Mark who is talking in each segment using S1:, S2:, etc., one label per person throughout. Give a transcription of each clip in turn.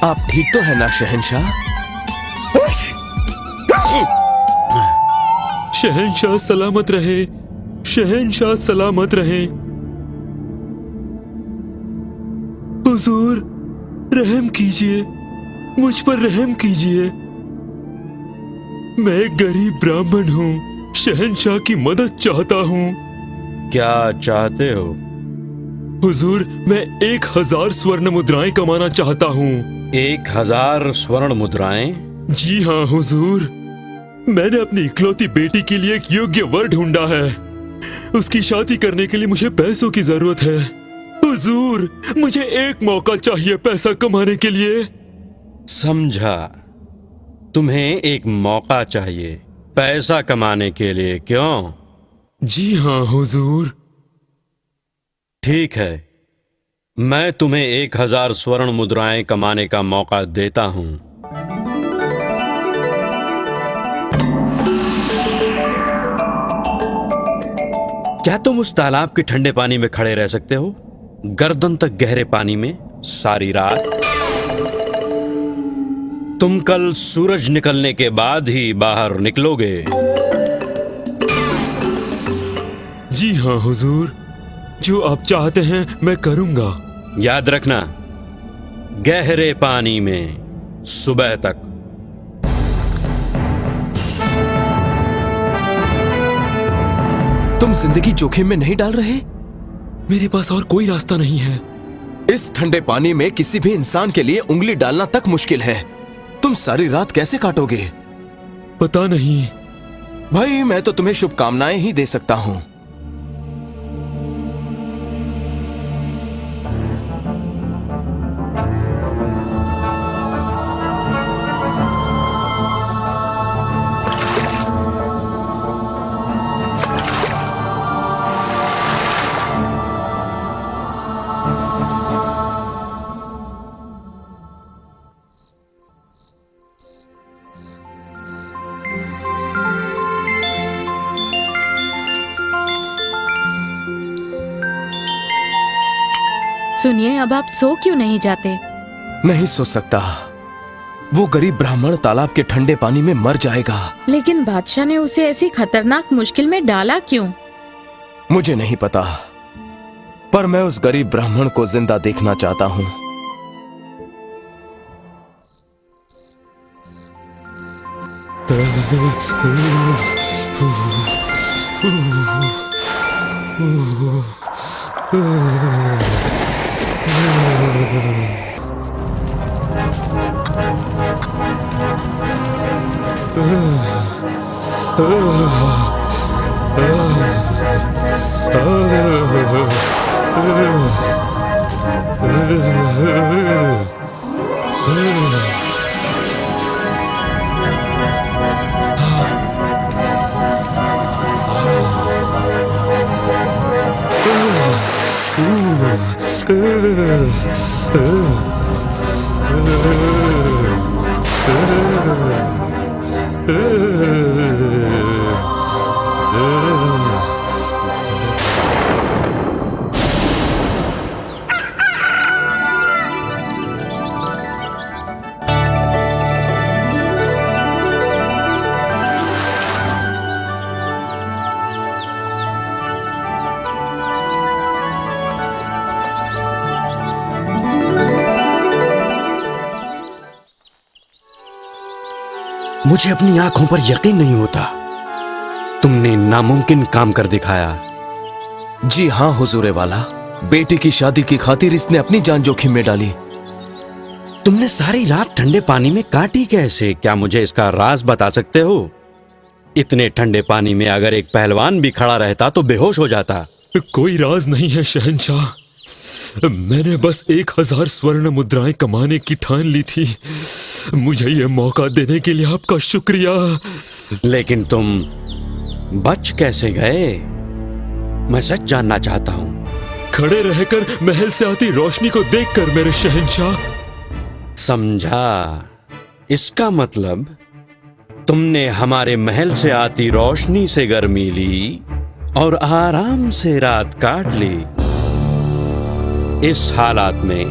S1: आप ठीक तो है ना शहंशाह?
S2: शहंशाह सलामत रहे, शहंशाह सलामत रहे। हुजूर रहम कीजिए, मुझ पर रहम कीजिए। मैं एक गरीब ब्राह्मण हूँ, शहंशाह की मदद चाहता हूँ।
S3: क्या चाहते हो?
S2: हुजूर मैं 1000 स्वर्ण मुद्राएं कमाना चाहता हूँ।
S3: 1000 स्वर्ण मुद्राएं?
S2: जी हाँ हुजूर, मैंने अपनी इकलौती बेटी के लिए एक योग्य वर ढूंढा है। उसकी शादी करने के लिए मुझे पैसों की जरूरत है। हुजूर मुझे एक मौका चाहिए पैसा कमाने के लिए।
S3: समझा, तुम्हें एक मौका चाहिए पैसा कमाने के लिए, क्यों?
S2: जी हाँ हुजूर।
S3: ठीक है, मैं तुम्हें 1000 स्वर्ण मुद्राएं कमाने का मौका देता हूं। क्या तुम उस तालाब के ठंडे पानी में खड़े रह सकते हो, गर्दन तक गहरे पानी में सारी रात? तुम कल सूरज निकलने के बाद ही बाहर निकलोगे।
S2: जी हाँ हुजूर, जो आप चाहते हैं मैं करूंगा।
S3: याद रखना, गहरे पानी में सुबह तक।
S1: तुम जिंदगी जोखिम में नहीं डाल रहे?
S2: मेरे पास और कोई रास्ता नहीं है।
S1: इस ठंडे पानी में किसी भी इंसान के लिए उंगली डालना तक मुश्किल है। तुम सारी रात कैसे काटोगे?
S2: पता नहीं।
S1: भाई मैं तो तुम्हें शुभकामनाएं ही दे सकता हूं।
S4: सुनिए, अब आप सो क्यों नहीं जाते?
S1: नहीं सो सकता। वो गरीब ब्राह्मण तालाब के ठंडे पानी में मर जाएगा।
S4: लेकिन बादशाह ने उसे ऐसी खतरनाक मुश्किल में डाला क्यों?
S1: मुझे नहीं पता, पर मैं उस गरीब ब्राह्मण को जिंदा देखना चाहता हूँ।
S3: मुझे अपनी आंखों पर यकीन नहीं होता, तुमने नामुमकिन काम कर दिखाया।
S1: जी हाँ हुजूरे वाला, बेटी की शादी की खातिर इसने अपनी जान जोखिम में डाली।
S3: तुमने सारी रात ठंडे पानी में काटी कैसे? क्या मुझे इसका राज बता सकते हो? इतने ठंडे पानी में अगर एक पहलवान भी खड़ा रहता तो बेहोश हो जाता।
S2: कोई राज नहीं है शहंशाह, मैंने बस 1000 स्वर्ण मुद्राएं कमाने की ठान ली थी। मुझे यह मौका देने के लिए आपका शुक्रिया।
S3: लेकिन तुम बच कैसे गए? मैं सच जानना चाहता हूं।
S2: खड़े रहकर महल से आती रोशनी को देखकर मेरे शहंशाह।
S3: समझा, इसका मतलब तुमने हमारे महल से आती रोशनी से गर्मी ली और आराम से रात काट ली। इस हालात में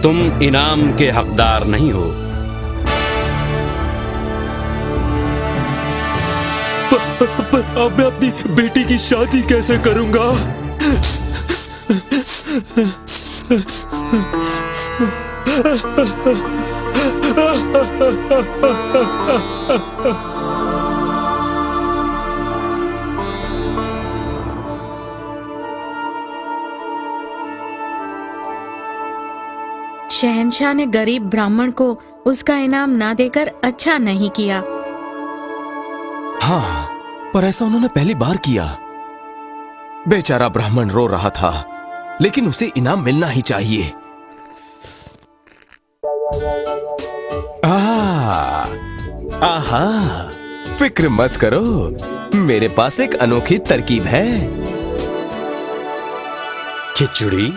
S3: तुम इनाम के हकदार नहीं हो।
S2: पर अब मैं अपनी बेटी की शादी कैसे करूंगा?
S4: शहंशाह ने गरीब ब्राह्मण को उसका इनाम ना देकर अच्छा नहीं किया।
S1: हाँ, पर ऐसा उन्होंने पहली बार किया। बेचारा ब्राह्मण रो रहा था, लेकिन उसे इनाम मिलना ही चाहिए। आहा, फिक्र मत करो, मेरे पास एक अनोखी तरकीब है।
S3: खिचड़ी?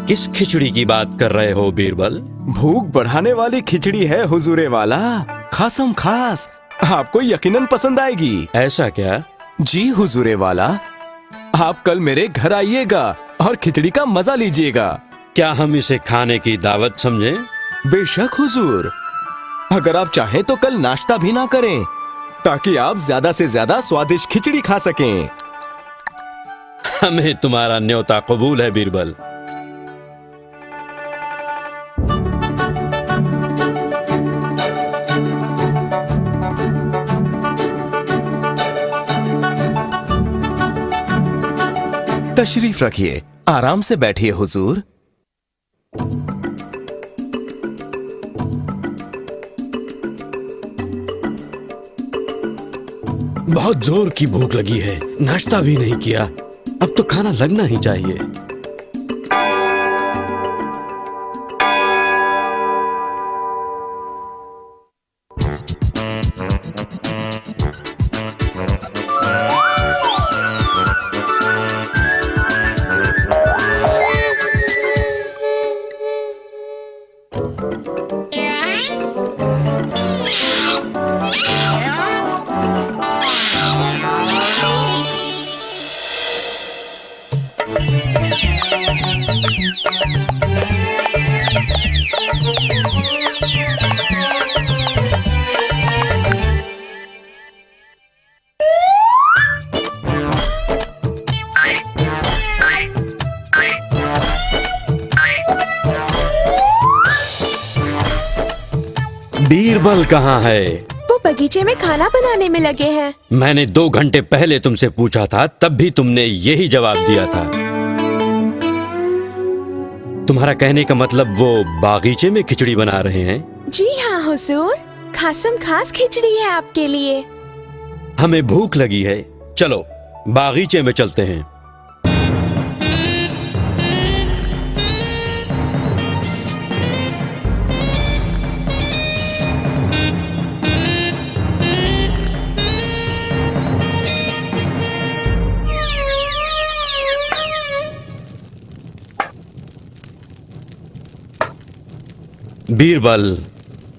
S3: किस खिचड़ी की बात कर रहे हो बीरबल?
S1: भूख बढ़ाने वाली खिचड़ी है हुजूरे वाला, खासम खास। आपको यकीनन पसंद आएगी।
S3: ऐसा क्या?
S1: जी हुजूरे वाला, आप कल मेरे घर आइएगा और खिचड़ी का मजा लीजिएगा।
S3: क्या हम इसे खाने की दावत समझें?
S1: बेशक हुजूर, अगर आप चाहें तो कल नाश्ता भी ना करें, ताकि आप ज्यादा से ज्यादा स्वादिष्ट खिचड़ी खा सकें।
S3: हमें तुम्हारा न्योता कबूल है बीरबल।
S1: तशरीफ रखिए, आराम से बैठिए हुजूर।
S3: बहुत जोर की भूख लगी है, नाश्ता भी नहीं किया, अब तो खाना लगना ही चाहिए। बीरबल कहाँ है?
S5: वो बगीचे में खाना बनाने में लगे हैं।
S3: मैंने 2 घंटे पहले तुमसे पूछा था, तब भी तुमने यही जवाब दिया था। तुम्हारा कहने का मतलब वो बागीचे में खिचड़ी बना रहे हैं?
S5: जी हाँ हुजूर, खासम खास खिचड़ी है आपके लिए।
S3: हमें भूख लगी है, चलो बागीचे में चलते हैं। बीरबल,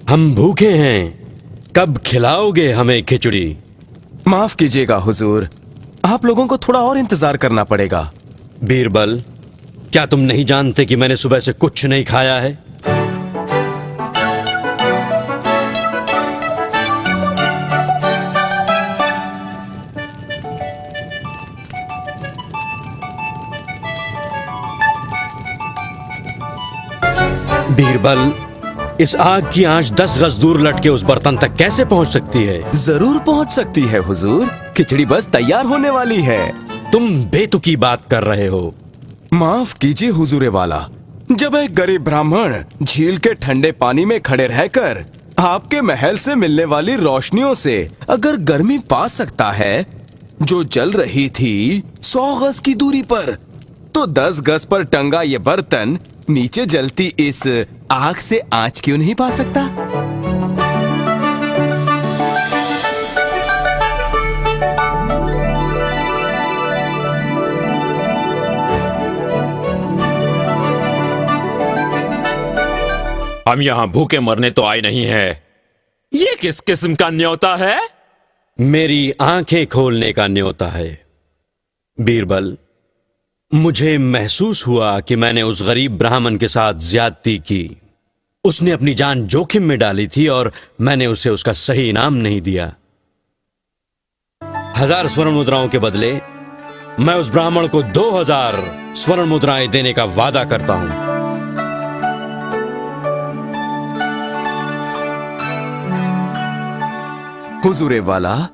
S3: हम भूखे हैं, कब खिलाओगे हमें खिचड़ी?
S1: माफ कीजिएगा हुजूर, आप लोगों को थोड़ा और इंतजार करना पड़ेगा।
S3: बीरबल, क्या तुम नहीं जानते कि मैंने सुबह से कुछ नहीं खाया है? बीरबल, इस आग की आंच 10 गज दूर लटके उस बर्तन तक कैसे पहुंच सकती है?
S1: जरूर पहुंच सकती है हुजूर, खिचड़ी बस तैयार होने वाली है।
S3: तुम बेतुकी बात कर रहे हो।
S1: माफ कीजिए हुजूरे वाला, जब एक गरीब ब्राह्मण झील के ठंडे पानी में खड़े रहकर आपके महल से मिलने वाली रोशनियों से अगर गर्मी पा सकता है जो जल रही थी 100 गज की दूरी पर, तो 10 गज पर टंगा ये बर्तन नीचे जलती इस आग से आंच क्यों नहीं पा सकता?
S2: हम यहाँ भूखे मरने तो आए नहीं है। ये किस किस्म का न्योता है?
S3: मेरी आंखें खोलने का न्योता है। बीरबल, मुझे महसूस हुआ कि मैंने उस गरीब ब्राह्मण के साथ ज्यादती की। उसने अपनी जान जोखिम में डाली थी और मैंने उसे उसका सही इनाम नहीं दिया। 1000 स्वर्ण मुद्राओं के बदले मैं उस ब्राह्मण को 2000 स्वर्ण मुद्राएं देने का वादा करता हूं।
S1: हुजूरे वाला,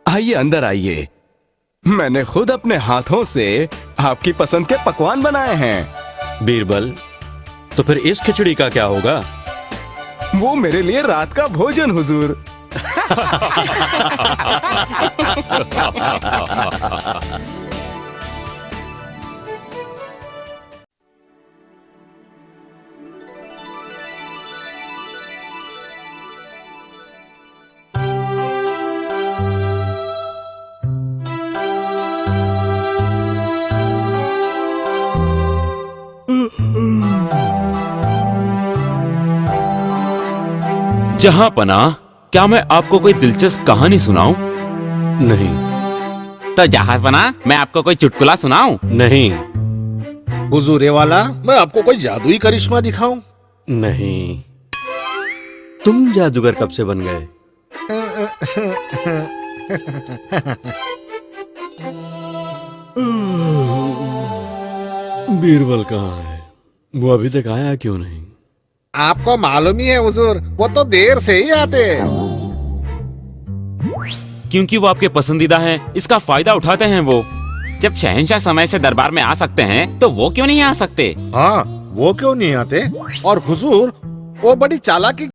S1: आइए अंदर आइए। मैंने खुद अपने हाथों से आपकी पसंद के पकवान बनाए हैं।
S3: बीरबल, तो फिर इस खिचड़ी का क्या होगा?
S1: वो मेरे लिए रात का भोजन हुजूर।
S2: जहां पना, क्या मैं आपको कोई दिलचस्प कहानी सुनाऊं?
S3: नहीं।
S6: तो जहांपना, मैं आपको कोई चुटकुला सुनाऊं?
S3: नहीं।
S7: हुजूरे वाला, मैं आपको कोई जादुई करिश्मा दिखाऊं?
S3: नहीं। तुम जादूगर कब से बन गए? बीरबल कहाँ है? वो अभी तक आया क्यों नहीं?
S7: आपको मालूम ही है हुजूर, वो तो देर से ही आते हैं।
S6: क्योंकि वो आपके पसंदीदा हैं, इसका फायदा उठाते हैं वो। जब शहंशाह समय से दरबार में आ सकते हैं, तो वो क्यों नहीं आ सकते?
S7: हाँ, वो क्यों नहीं आते? और हुजूर, वो बड़ी चालाकी